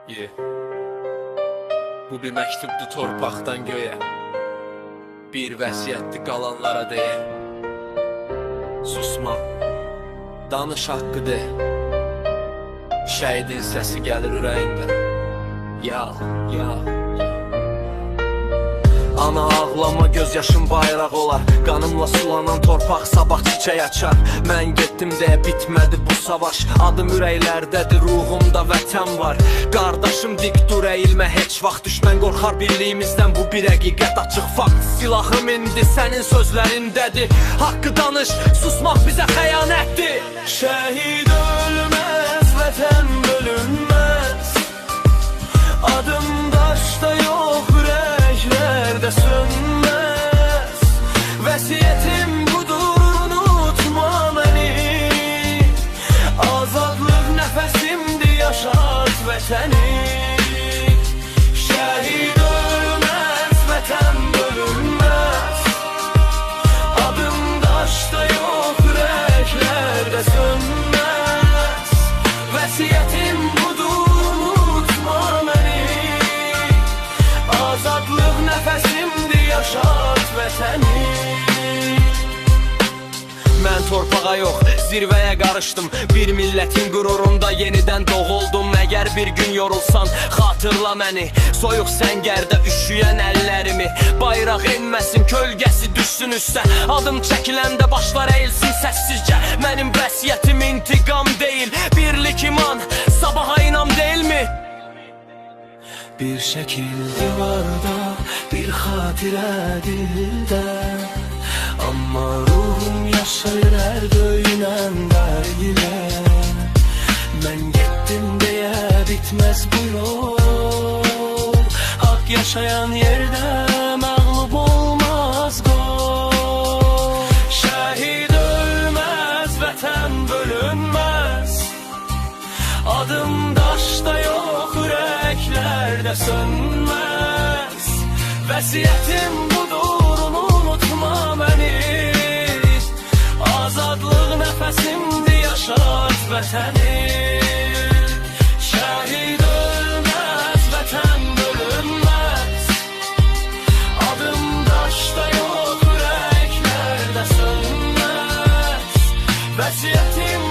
Ye. Bu bir məktubdur torpaqdan göyə, bir vəsiyyətdir qalanlara deyə. Susma, danış haqqı de, şəhidin səsi gəlir ürəyindən. Yal, yal. Ana ağlama, göz yaşım bayraq olar, qanımla sulanan torpaq sabah çiçək açar. Mən getdim deyə bitmədi bu savaş, adım ürəklərdədir, ruhumda vətən var. Qardaşım dik dur, əyilmə heç vaxt, düşmən qorxar birliyimizdən, bu bir həqiqət açıq fakt. Silahım indi sənin sözlərindədir, haqqı danış, susmaq bizə xəyanətdir. Şəhid ölməz, vətən bölünməz, adım daşda yox, ürəklərdə sönməz. Vəsiyyətim budur, unutma məni, azadlıq nəfəsimdir, yaşat vətəni. Şəhid ölməz, vətən bölünməz, adım daşda yox, ürəklərdə sönməz. Vəsiyyətim budur, unutma məni, azadlıq nəfəsimdir, yaşat vətəni. Mən torpağa yox, zirvəyə qarışdım, bir millətin qürurunda yenidən doğuldum. Əgər bir gün yorulsan, xatırla məni, soyuq səngərdə üşüyən əllərimi. Bayraq enməsin, kölgəsi düşsün üstə, adım çəkiləndə başlar əyilsin səssizcə. Mənim vəsiyyətim intiqam deyil, birlik iman, sabaha inam deyilmi? Bir şəkil divarda, bir xatirə dildə, amma ruhum yaşayır hər döyünən qəlbilə. Mən getdim deyə bitməz bu yol, haqq yaşayan yerdə məğlub olmaz qol. Şəhid ölməz, vətən bölünməz, adım daşda yox, ürəklərdə sönməz. Vəsiyyətim budur, unutma məni, azadlıq nəfəsimdir, yaşat vətəni. Şəhid ölməz, vətən bölünməz, adım daşda yox, ürəklərdə sönməz. Vəsiyyətim